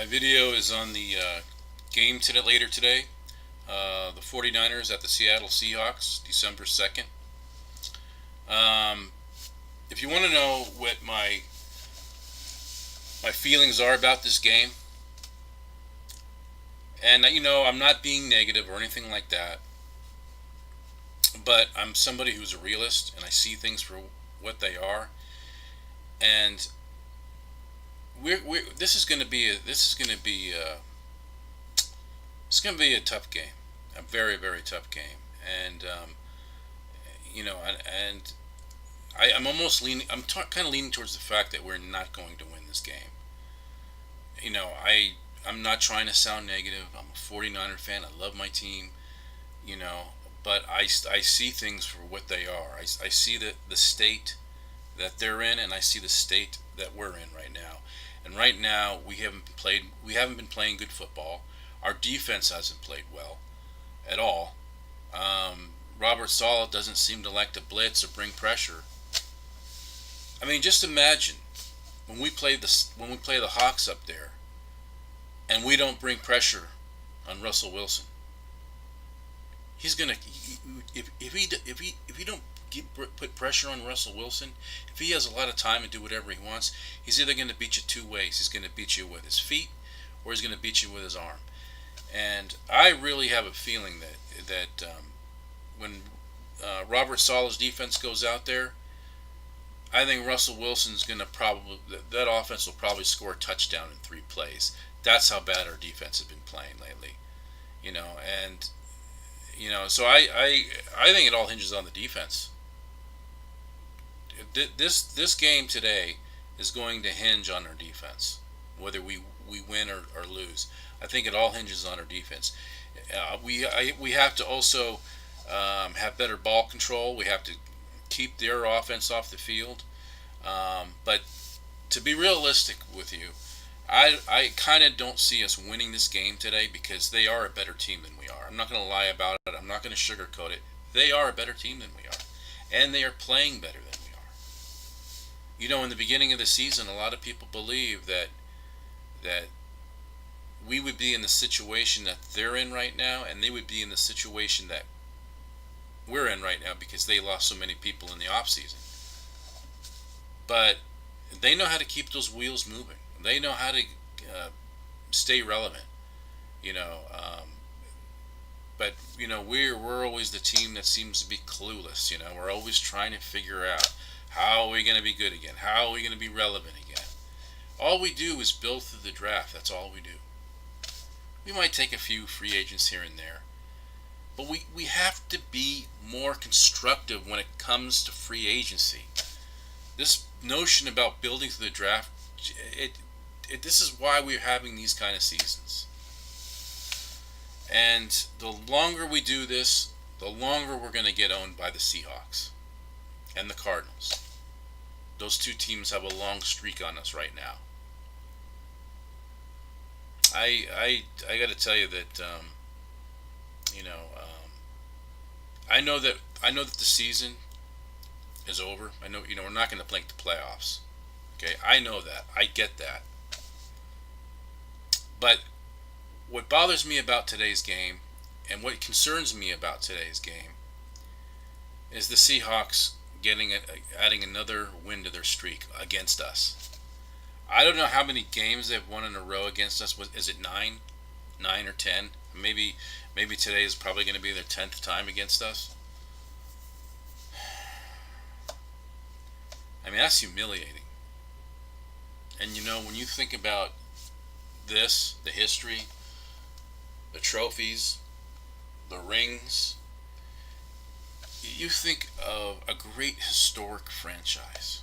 video is on the game later today. The 49ers at the Seattle Seahawks, December 2nd. Um, if you want to know what my feelings are about this game, and I'm not being negative or anything like that, but I'm somebody who's a realist and I see things for what they are. And this is going to be it's going to be a tough game, a very very tough game, and and I'm almost leaning. Kind of leaning towards the fact that we're not going to win this game. I'm not trying to sound negative. I'm a 49er fan. I love my team. You know, but I see things for what they are. I see the state that they're in, and I see the state that we're in right now. And right now we haven't been playing good football. Our defense hasn't played well at all. Robert Saleh doesn't seem to like to blitz or bring pressure. I mean, just imagine when we play the Hawks up there, and we don't bring pressure on Russell Wilson. He's gonna if he don't put pressure on Russell Wilson, if he has a lot of time to do whatever he wants, he's either going to beat you two ways. He's going to beat you with his feet, or he's going to beat you with his arm. And I really have a feeling that when Robert Sala's defense goes out there, I think Russell Wilson's going to that offense will probably score a touchdown in 3 plays. That's how bad our defense has been playing lately. You know, and so I think it all hinges on the defense. This game today is going to hinge on our defense, whether we win or lose. I think it all hinges on our defense. We have to also have better ball control. We have to keep their offense off the field. But to be realistic with you, I kind of don't see us winning this game today because they are a better team than we are. I'm not going to lie about it. I'm not going to sugarcoat it. They are a better team than we are. And they are playing better than we are. In the beginning of the season, a lot of people believe that we would be in the situation that they're in right now, and they would be in the situation that we're in right now because they lost so many people in the off season. But they know how to keep those wheels moving. They know how to stay relevant. You know, but we're always the team that seems to be clueless. We're always trying to figure out how are we going to be good again? How are we going to be relevant again? All we do is build through the draft. That's all we do. We might take a few free agents here and there, but we have to be more constructive when it comes to free agency. This notion about building through the draft, this is why we're having these kind of seasons. And the longer we do this, the longer we're going to get owned by the Seahawks and the Cardinals. Those two teams have a long streak on us right now. I got to tell you that I know that the season is over. I know we're not going to make the playoffs. Okay, I know that. I get that. But what bothers me about today's game, and what concerns me about today's game, is the Seahawks adding another win to their streak against us. I don't know how many games they've won in a row against us. Is it 9 or 10? Maybe today is probably going to be their 10th time against us. I mean, that's humiliating. And when you think about this, the history, the trophies, the rings, you think of a great historic franchise.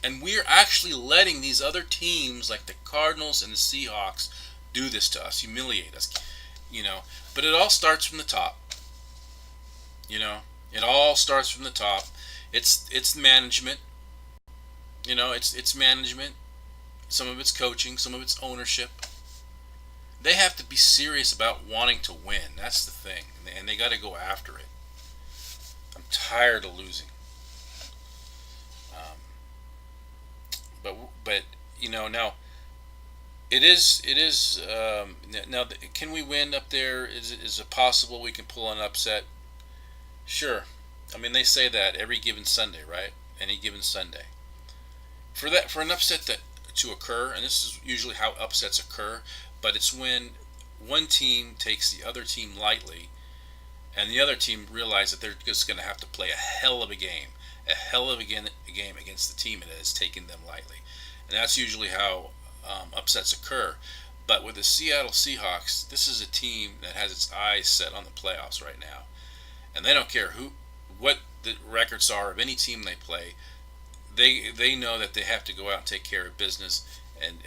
And we're actually letting these other teams like the Cardinals and the Seahawks do this to us, humiliate us. But it all starts from the top. It all starts from the top. It's management. It's management. Some of it's coaching, some of it's ownership. They have to be serious about wanting to win. That's the thing, and they got to go after it. I'm tired of losing. Um, but now It is. It is. Now, can we win up there? Is it possible we can pull an upset? Sure. I mean, they say that every given Sunday, right? Any given Sunday. For an upset to occur, and this is usually how upsets occur, but it's when one team takes the other team lightly, and the other team realizes that they're just going to have to play a hell of a game against the team that has taken them lightly, and that's usually how upsets occur. But with the Seattle Seahawks, this is a team that has its eyes set on the playoffs right now, and they don't care what the records are of any team they play. They know that they have to go out and take care of business and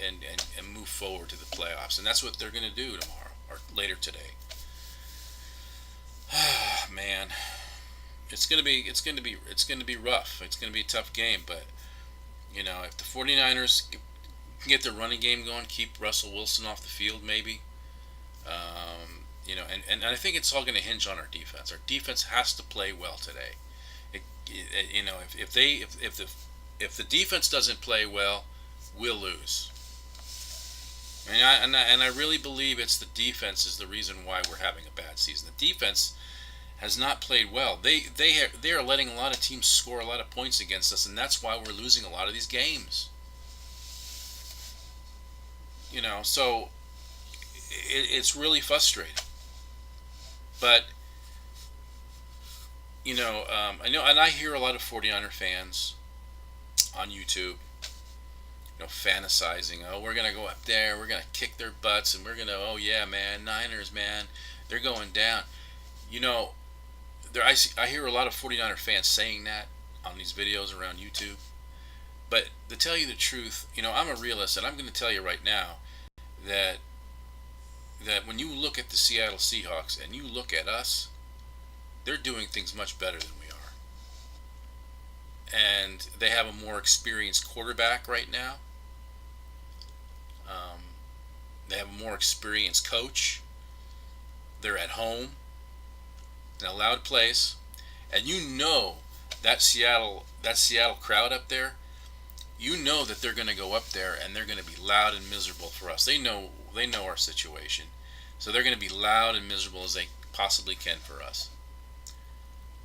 move forward to the playoffs, and that's what they're going to do tomorrow or later today. Man, it's gonna be rough. It's gonna be a tough game, but if the 49ers can get their running game going, keep Russell Wilson off the field, maybe. And I think it's all going to hinge on our defense. Our defense has to play well today. If the defense doesn't play well, we'll lose. And I really believe it's the defense is the reason why we're having a bad season. The defense has not played well. They are letting a lot of teams score a lot of points against us, and that's why we're losing a lot of these games. So it's really frustrating. But I know, and I hear a lot of 49er fans on YouTube, fantasizing. Oh, we're gonna go up there, we're gonna kick their butts, and we're gonna, oh yeah, man, Niners, man, they're going down. You know, I hear a lot of 49er fans saying that on these videos around YouTube. But to tell you the truth, I'm a realist, and I'm going to tell you right now that when you look at the Seattle Seahawks and you look at us, they're doing things much better than we are. And they have a more experienced quarterback right now. They have a more experienced coach. They're at home in a loud place, and that Seattle crowd up there. That they're going to go up there and they're going to be loud and miserable for us. They know our situation, so they're going to be loud and miserable as they possibly can for us.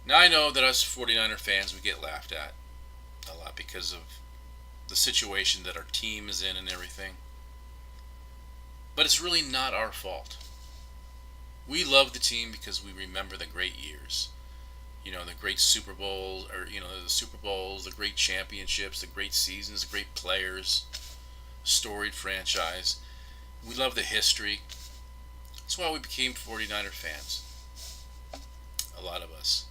Now I know that us 49er fans, we get laughed at a lot because of the situation that our team is in and everything. But it's really not our fault. We love the team because we remember the great years. The great Super Bowls, or the Super Bowls, the great championships, the great seasons, the great players, storied franchise. We love the history. That's why we became 49er fans. A lot of us.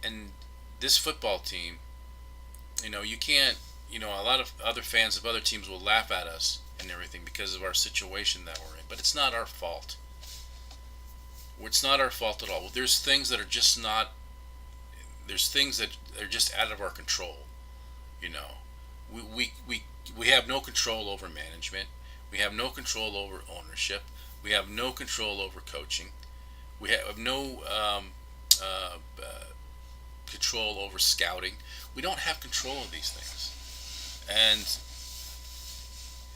And this football team, you can't, a lot of other fans of other teams will laugh at us and everything because of our situation that we're in. But it's not our fault. It's not our fault at all. There's things that are just not. There's things that are just out of our control. We have no control over management. We have no control over ownership. We have no control over coaching. We have no control over scouting. We don't have control of these things,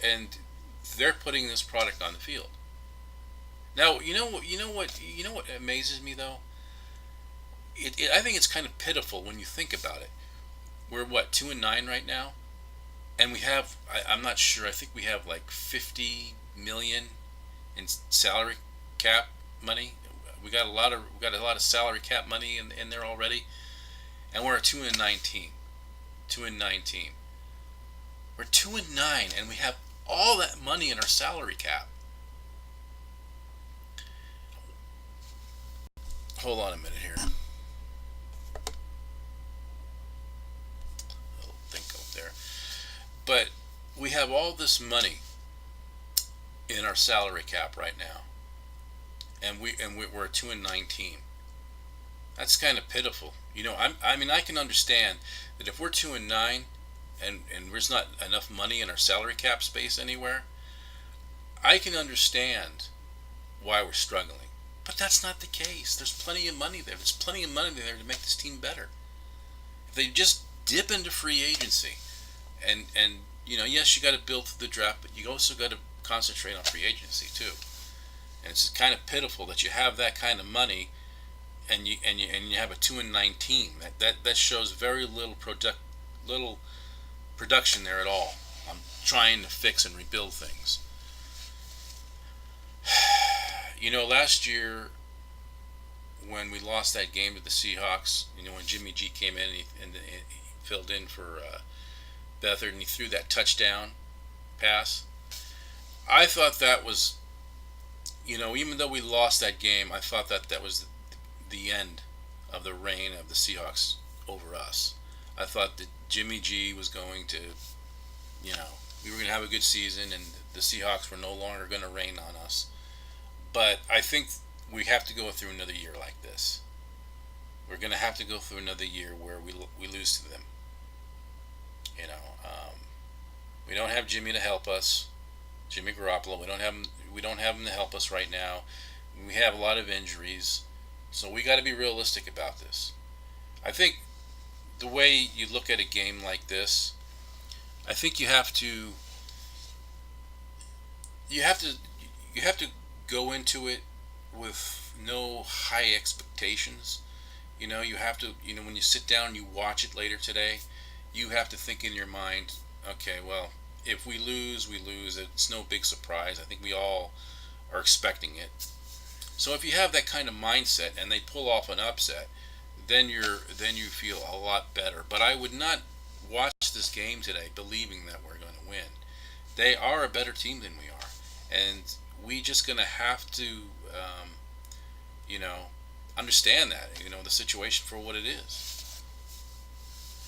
and they're putting this product on the field. Now, what amazes me though. I think it's kind of pitiful when you think about it. We're what 2-9 right now, and we have. I'm not sure. I think we have like 50 million in salary cap money. We got a lot of salary cap money in there already, and we're a 2-19. 2-19. We're 2-9, and we have all that money in our salary cap. Hold on a minute here. I'll think up there. But we have all this money in our salary cap right now, and we're a 2-19. That's kind of pitiful. I can understand that if we're 2-9, and there's not enough money in our salary cap space anywhere, I can understand why we're struggling. But that's not the case. There's plenty of money there. There's plenty of money there to make this team better. If they just dip into free agency and yes, you got to build through the draft, but you also got to concentrate on free agency too. And it's kind of pitiful that you have that kind of money, and you have a 2-9 team. That shows very little production there at all. I'm trying to fix and rebuild things. Last year when we lost that game to the Seahawks, when Jimmy G came in and he filled in for Beathard and he threw that touchdown pass, I thought that was, even though we lost that game, I thought that was the end of the reign of the Seahawks over us. I thought that Jimmy G was going to, we were going to have a good season and the Seahawks were no longer going to reign on us. But I think we have to go through another year like this. We're going to have to go through another year where we lose to them. We don't have Jimmy to help us, Jimmy Garoppolo. We don't have him to help us right now. We have a lot of injuries, so we got to be realistic about this. I think the way you look at a game like this, I think you have to go into it with no high expectations. You have to, when you sit down and you watch it later today, you have to think in your mind, okay, well, if we lose, we lose. It's no big surprise. I think we all are expecting it. So if you have that kind of mindset and they pull off an upset, then you feel a lot better. But I would not watch this game today believing that we're going to win. They are a better team than we are, and we just going to have to, understand that, the situation for what it is.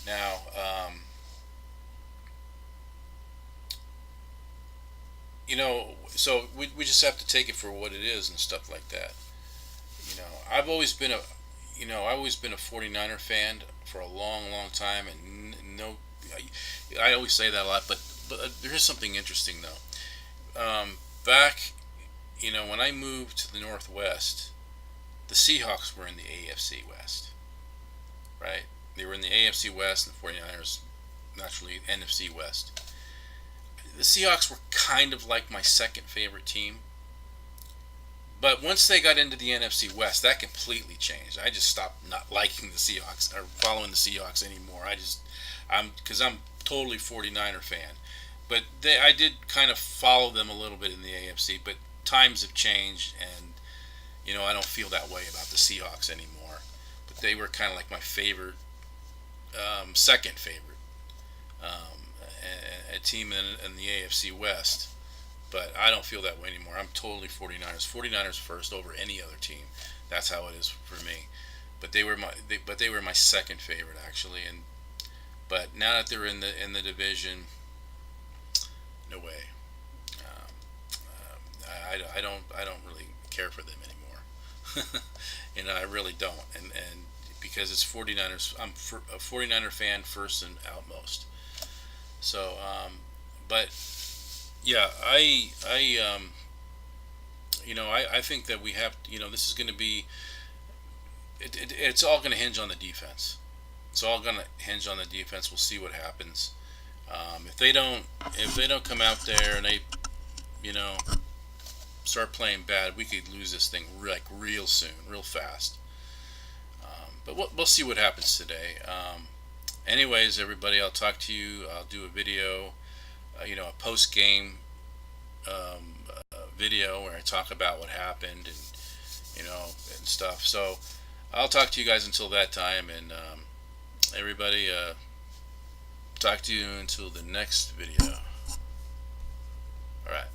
Now, so we just have to take it for what it is and stuff like that. I've always been I've always been a 49er fan for a long, long time, and no, I always say that a lot, but there is something interesting though. Back, when I moved to the Northwest, the Seahawks were in the AFC West, right? They were in the AFC West, and the 49ers, naturally, NFC West. The Seahawks were kind of like my second favorite team. But once they got into the NFC West, that completely changed. I just stopped not liking the Seahawks or following the Seahawks anymore. Because I'm totally 49er fan. But I did kind of follow them a little bit in the AFC, but times have changed, and I don't feel that way about the Seahawks anymore. But they were kind of like my favorite, second favorite, a team in the AFC West. But I don't feel that way anymore. I'm totally 49ers. 49ers first over any other team. That's how it is for me. But they were my second favorite actually. But now that they're in the division, no way. I don't really care for them anymore. I really don't. And because it's 49ers, I'm a 49er fan first and outmost. So, but yeah, I think that we have, this is going to be, it's all going to hinge on the defense. It's all going to hinge on the defense. We'll see what happens. If they don't come out there and they, start playing bad, we could lose this thing like real soon, real fast. But we'll see what happens today. Anyways, everybody, I'll talk to you. I'll do a video, a post-game video where I talk about what happened and stuff. So I'll talk to you guys until that time, and everybody, talk to you until the next video. All right.